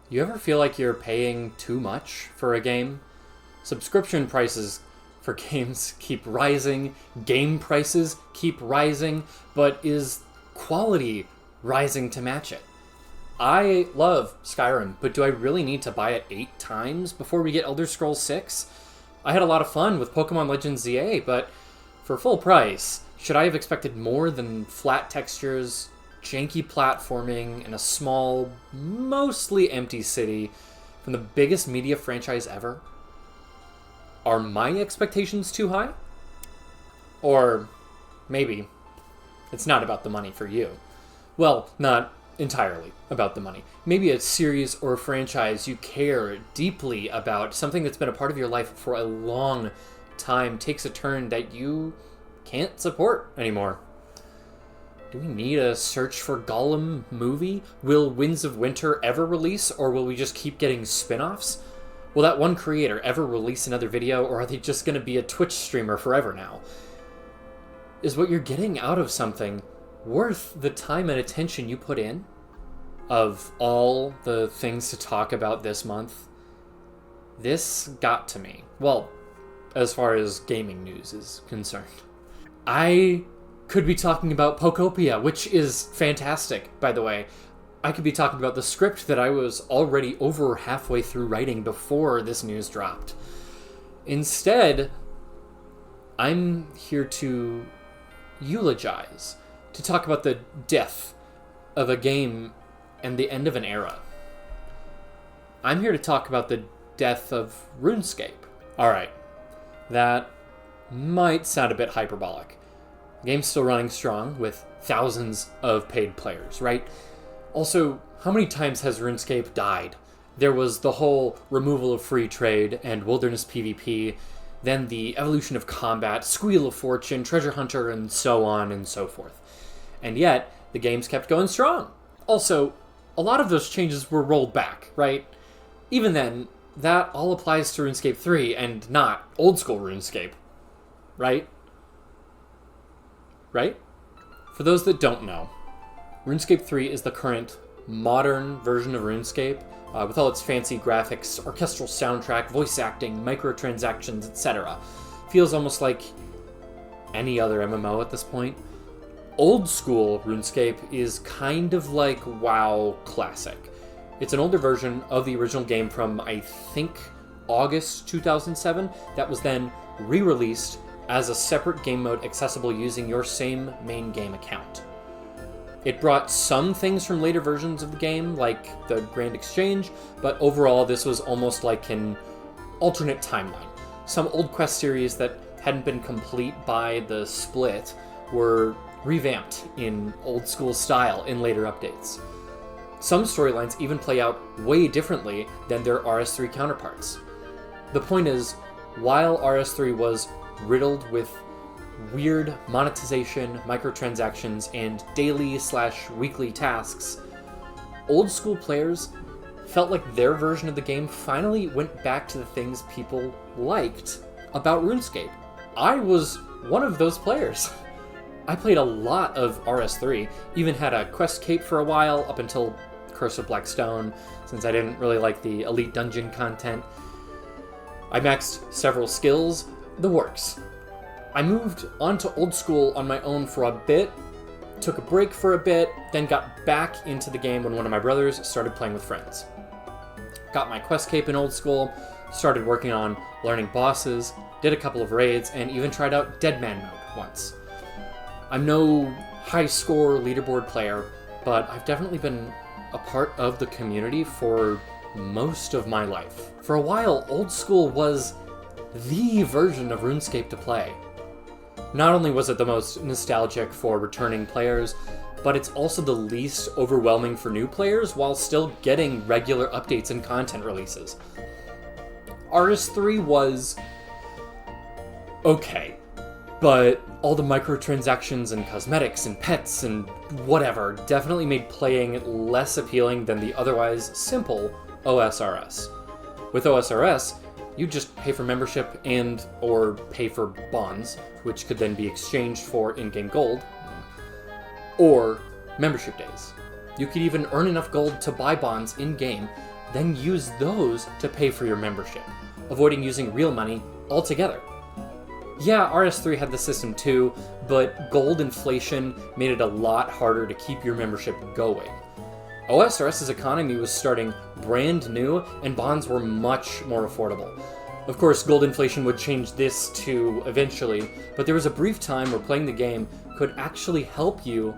You ever feel like you're paying too much for a game? Subscription prices for games keep rising, game prices keep rising, but is quality rising to match it? I love Skyrim, but do I really need to buy it 8 times before we get Elder Scrolls 6? I had a lot of fun with Pokemon Legends ZA, but for full price, should I have expected more than flat textures, janky platforming, and a small, mostly empty city from the biggest media franchise ever? Are my expectations too high? Or maybe it's not about the money for you. Well, not entirely about the money. Maybe a series or a franchise you care deeply about, something that's been a part of your life for a long time, takes a turn that you can't support anymore. Do we need a Search for Gollum movie? Will Winds of Winter ever release, or will we just keep getting spin-offs? Will that one creator ever release another video, or are they just going to be a Twitch streamer forever now? Is what you're getting out of something worth the time and attention you put in? Of all the things to talk about this month, this got to me. Well, as far as gaming news is concerned. I could be talking about Pokopia, which is fantastic, by the way. I could be talking about the script that I was already over halfway through writing before this news dropped. Instead, I'm here to eulogize, to talk about the death of a game and the end of an era. I'm here to talk about the death of RuneScape. Alright, that might sound a bit hyperbolic. The game's still running strong with thousands of paid players, right? Also, how many times has RuneScape died? There was the whole removal of free trade and wilderness PvP, then the evolution of combat, Squeal of Fortune, Treasure Hunter, and so on and so forth. And yet, the game's kept going strong. Also, a lot of those changes were rolled back, right? Even then, that all applies to RuneScape 3 and not old school RuneScape, right? Right? For those that don't know, RuneScape 3 is the current modern version of RuneScape, with all its fancy graphics, orchestral soundtrack, voice acting, microtransactions, etc. Feels almost like any other MMO at this point. Old school RuneScape is kind of like WoW Classic. It's an older version of the original game from, I think, August 2007, that was then re-released as a separate game mode accessible using your same main game account. It brought some things from later versions of the game, like the Grand Exchange, but overall this was almost like an alternate timeline. Some old quest series that hadn't been complete by the split were revamped in old school style in later updates. Some storylines even play out way differently than their RS3 counterparts. The point is, while RS3 was riddled with weird monetization, microtransactions, and daily/weekly tasks, old school players felt like their version of the game finally went back to the things people liked about RuneScape. I was one of those players. I played a lot of RS3, even had a quest cape for a while, up until Curse of Black Stone, since I didn't really like the Elite Dungeon content. I maxed several skills, the works. I moved onto old school on my own for a bit, took a break for a bit, then got back into the game when one of my brothers started playing with friends. Got my quest cape in old school, started working on learning bosses, did a couple of raids, and even tried out Deadman mode once. I'm no high score leaderboard player, but I've definitely been a part of the community for most of my life. For a while, old school was the version of RuneScape to play. Not only was it the most nostalgic for returning players, but it's also the least overwhelming for new players while still getting regular updates and content releases. RS3 was okay, but all the microtransactions and cosmetics and pets and whatever definitely made playing less appealing than the otherwise simple OSRS. With OSRS, you just pay for membership and or pay for bonds, which could then be exchanged for in-game gold, or membership days. You could even earn enough gold to buy bonds in-game then use those to pay for your membership, avoiding using real money altogether. Yeah, RS3 had the system too, but gold inflation made it a lot harder to keep your membership going. OSRS's economy was starting brand new, and bonds were much more affordable. Of course, gold inflation would change this too eventually, but there was a brief time where playing the game could actually help you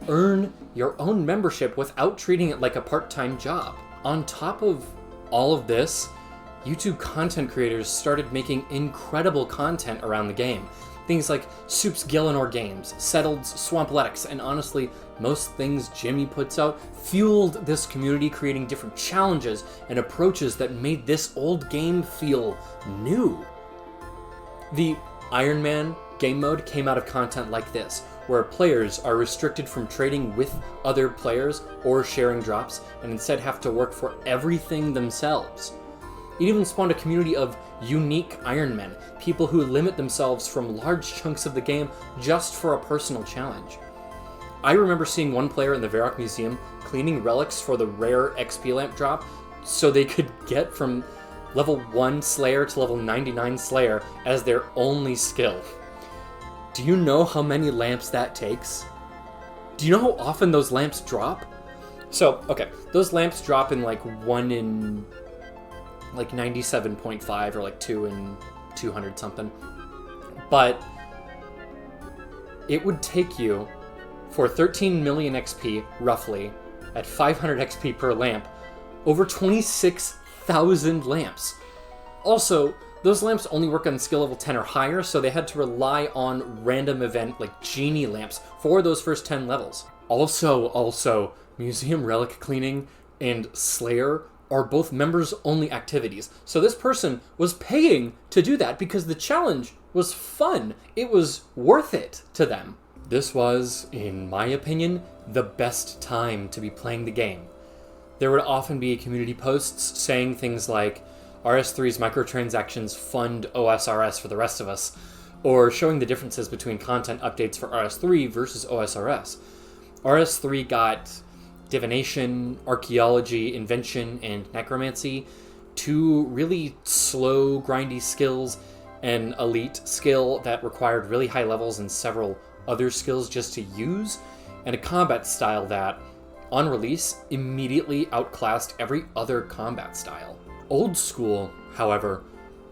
earn your own membership without treating it like a part-time job. On top of all of this, YouTube content creators started making incredible content around the game. Things like Soup's Gillinor Games, Settled's Swampletics, and honestly, most things Jimmy puts out fueled this community, creating different challenges and approaches that made this old game feel new. The Iron Man game mode came out of content like this, where players are restricted from trading with other players or sharing drops, and instead have to work for everything themselves. It even spawned a community of unique Iron Men, people who limit themselves from large chunks of the game just for a personal challenge. I remember seeing one player in the Varrock Museum cleaning relics for the rare XP lamp drop so they could get from level 1 Slayer to level 99 Slayer as their only skill. Do you know how many lamps that takes? Do you know how often those lamps drop? So, okay, those lamps drop in like 1 in like 97.5 or like 2 in 200 something. But it would take you for 13 million XP, roughly, at 500 XP per lamp, over 26,000 lamps. Also, those lamps only work on skill level 10 or higher, so they had to rely on random event like genie lamps for those first 10 levels. Also, museum relic cleaning and Slayer are both members-only activities. So this person was paying to do that because the challenge was fun. It was worth it to them. This was, in my opinion, the best time to be playing the game. There would often be community posts saying things like, RS3's microtransactions fund OSRS for the rest of us, or showing the differences between content updates for RS3 versus OSRS. RS3 got divination, archaeology, invention, and necromancy, two really slow, grindy skills, an elite skill that required really high levels and several other skills just to use, and a combat style that, on release, immediately outclassed every other combat style. Old School, however,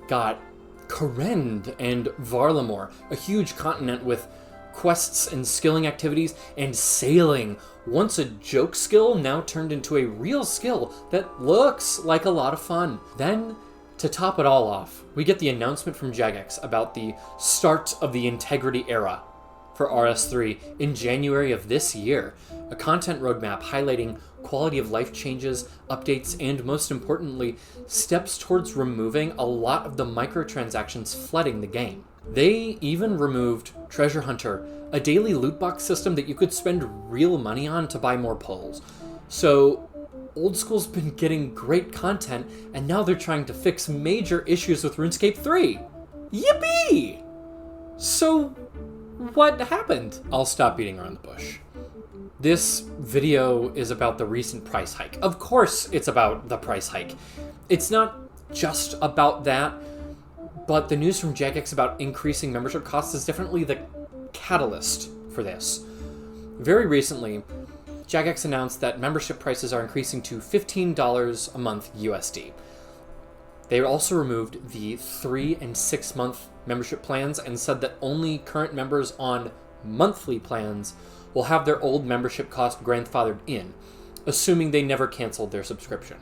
got Korend and Varlamore, a huge continent with quests and skilling activities, and sailing. Once a joke skill, now turned into a real skill that looks like a lot of fun. Then, to top it all off, we get the announcement from Jagex about the start of the Integrity era for RS3 in January of this year, a content roadmap highlighting quality of life changes, updates, and most importantly, steps towards removing a lot of the microtransactions flooding the game. They even removed Treasure Hunter, a daily loot box system that you could spend real money on to buy more pulls. So, Old School's been getting great content, and now they're trying to fix major issues with RuneScape 3. Yippee! So, what happened? I'll stop beating around the bush. This video is about the recent price hike. Of course it's about the price hike. It's not just about that, but the news from Jagex about increasing membership costs is definitely the catalyst for this. Very recently, Jagex announced that membership prices are increasing to $15 a month USD. They also removed the 3 and 6 month membership plans and said that only current members on monthly plans will have their old membership cost grandfathered in, assuming they never canceled their subscription.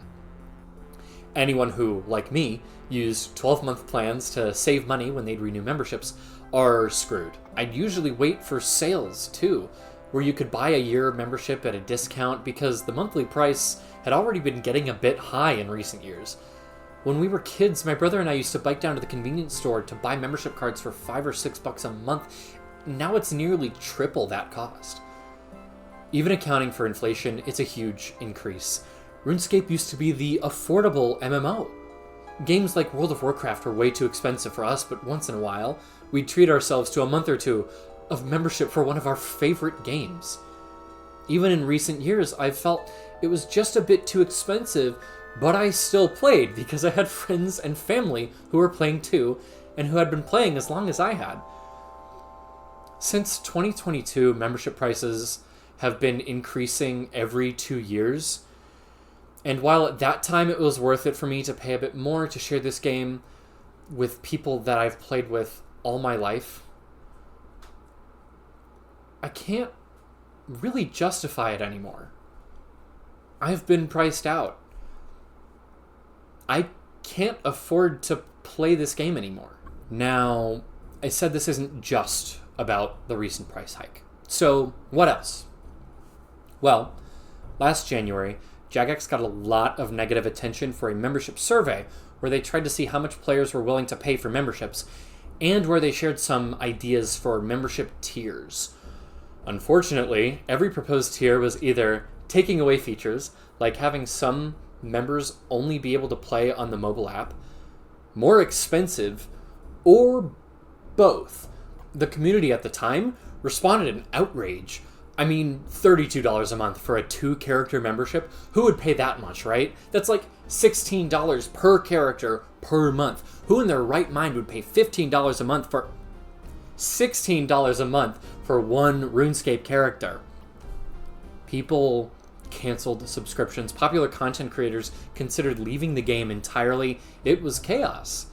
Anyone who, like me, used 12-month plans to save money when they'd renew memberships are screwed. I'd usually wait for sales, too, where you could buy a year membership at a discount because the monthly price had already been getting a bit high in recent years. When we were kids, my brother and I used to bike down to the convenience store to buy membership cards for $5 or $6 a month. Now it's nearly triple that cost. Even accounting for inflation, it's a huge increase. RuneScape used to be the affordable MMO. Games like World of Warcraft were way too expensive for us, but once in a while, we'd treat ourselves to a month or two of membership for one of our favorite games. Even in recent years, I've felt it was just a bit too expensive But I still played because I had friends and family who were playing too, and who had been playing as long as I had. Since 2022, membership prices have been increasing every 2 years. And while at that time it was worth it for me to pay a bit more to share this game with people that I've played with all my life, I can't really justify it anymore. I've been priced out. I can't afford to play this game anymore. Now, I said this isn't just about the recent price hike. So, what else? Well, last January, Jagex got a lot of negative attention for a membership survey where they tried to see how much players were willing to pay for memberships, and where they shared some ideas for membership tiers. Unfortunately, every proposed tier was either taking away features, like having some members only be able to play on the mobile app, more expensive, or both. The community at the time responded in outrage. I mean, $32 a month for a 2-character membership? Who would pay that much, right? That's like $16 per character per month. Who in their right mind would pay $15 a month for $16 a month for one RuneScape character? People canceled subscriptions. Popular content creators considered leaving the game entirely. It was chaos.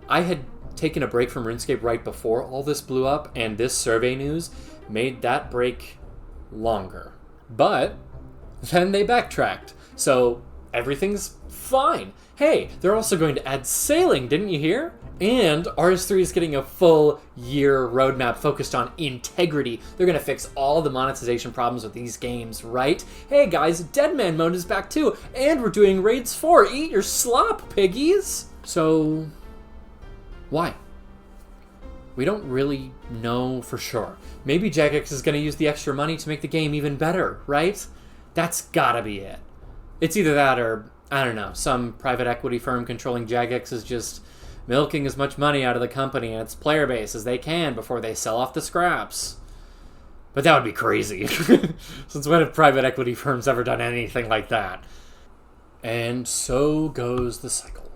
I had taken a break from RuneScape right before all this blew up, and this survey news made that break longer. But then they backtracked, so everything's fine. Hey, they're also going to add sailing, didn't you hear? And RS3 is getting a full year roadmap focused on integrity. They're going to fix all the monetization problems with these games, right? Hey guys, Deadman mode is back too, and we're doing Raids 4. Eat your slop, piggies! So, why? We don't really know for sure. Maybe Jagex is going to use the extra money to make the game even better, right? That's gotta be it. It's either that or, I don't know, some private equity firm controlling Jagex is just milking as much money out of the company and its player base as they can before they sell off the scraps. But that would be crazy. Since when have private equity firms ever done anything like that? And so goes the cycle.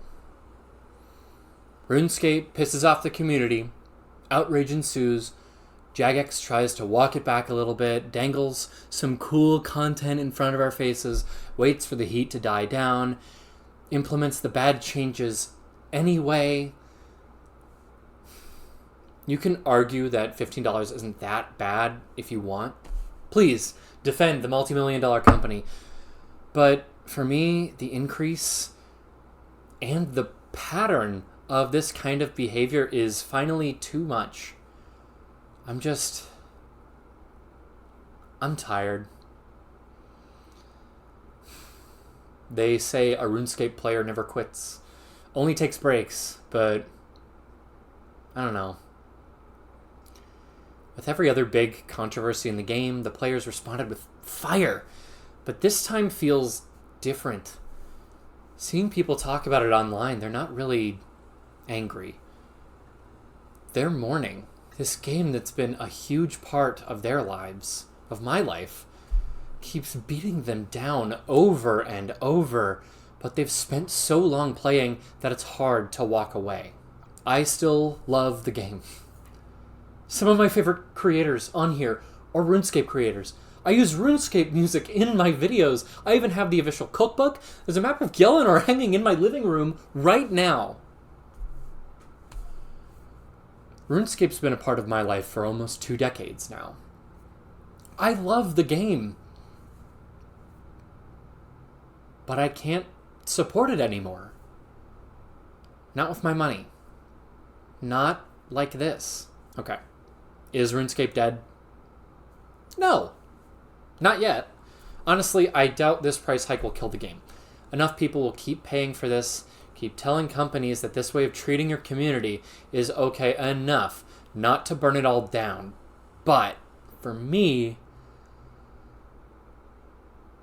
RuneScape pisses off the community. Outrage ensues. Jagex tries to walk it back a little bit, dangles some cool content in front of our faces, waits for the heat to die down, implements the bad changes anyway. You can argue that $15 isn't that bad if you want. Please, defend the multi-million-dollar company. But for me, the increase and the pattern of this kind of behavior is finally too much. I'm tired. They say a RuneScape player never quits. Only takes breaks, but I don't know. With every other big controversy in the game, the players responded with fire. But this time feels different. Seeing people talk about it online, they're not really angry. They're mourning. This game that's been a huge part of their lives, of my life, keeps beating them down over and over, but they've spent so long playing that it's hard to walk away. I still love the game. Some of my favorite creators on here are RuneScape creators. I use RuneScape music in my videos. I even have the official cookbook. There's a map of Gielinor hanging in my living room right now. RuneScape's been a part of my life for almost 2 decades now. I love the game. But I can't support it anymore. Not with my money. Not like this. Okay. Is RuneScape dead? No. Not yet. Honestly, I doubt this price hike will kill the game. Enough people will keep paying for this, keep telling companies that this way of treating your community is okay enough not to burn it all down. But, for me,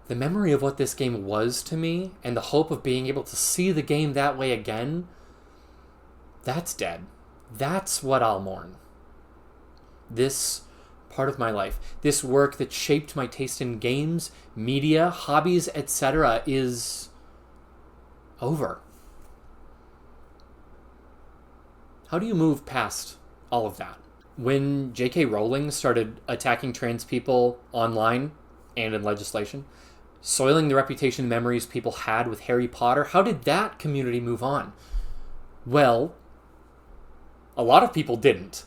the memory of what this game was to me and the hope of being able to see the game that way again, that's dead. That's what I'll mourn. This part of my life, this work that shaped my taste in games, media, hobbies, etc. is over. How do you move past all of that? When J.K. Rowling started attacking trans people online and in legislation, soiling the reputation and memories people had with Harry Potter, how did that community move on? Well, a lot of people didn't.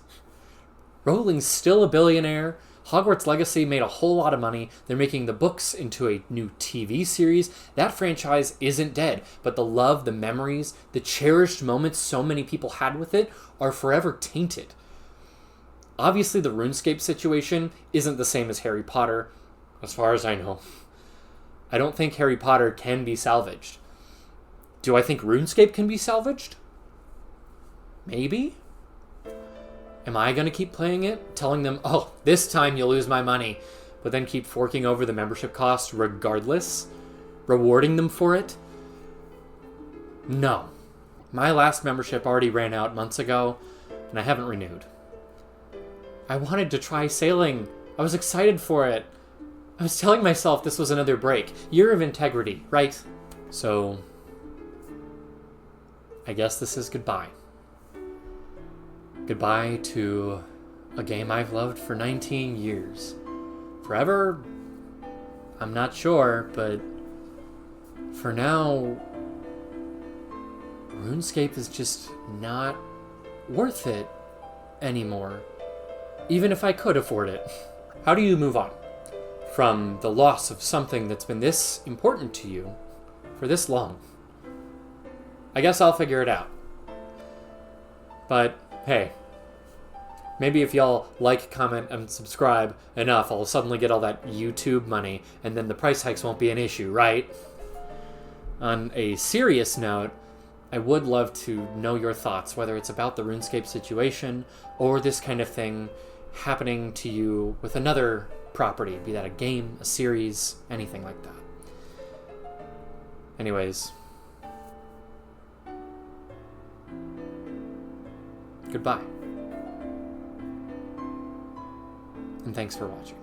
Rowling's still a billionaire. Hogwarts Legacy made a whole lot of money. They're making the books into a new TV series. That franchise isn't dead, but the love, the memories, the cherished moments so many people had with it are forever tainted. Obviously, the RuneScape situation isn't the same as Harry Potter, as far as I know. I don't think Harry Potter can be salvaged. Do I think RuneScape can be salvaged? Maybe? Am I going to keep playing it, telling them, oh, this time you'll lose my money, but then keep forking over the membership cost regardless? Rewarding them for it? No. My last membership already ran out months ago, and I haven't renewed. I wanted to try sailing. I was excited for it. I was telling myself this was another break. Year of integrity, right? So, I guess this is goodbye. Goodbye to a game I've loved for 19 years. Forever? I'm not sure, but for now, RuneScape is just not worth it anymore. Even if I could afford it. How do you move on from the loss of something that's been this important to you for this long? I guess I'll figure it out. But hey, maybe if y'all like, comment, and subscribe enough, I'll suddenly get all that YouTube money, and then the price hikes won't be an issue, right? On a serious note, I would love to know your thoughts, whether it's about the RuneScape situation or this kind of thing happening to you with another property, be that a game, a series, anything like that. Anyways, goodbye. And thanks for watching.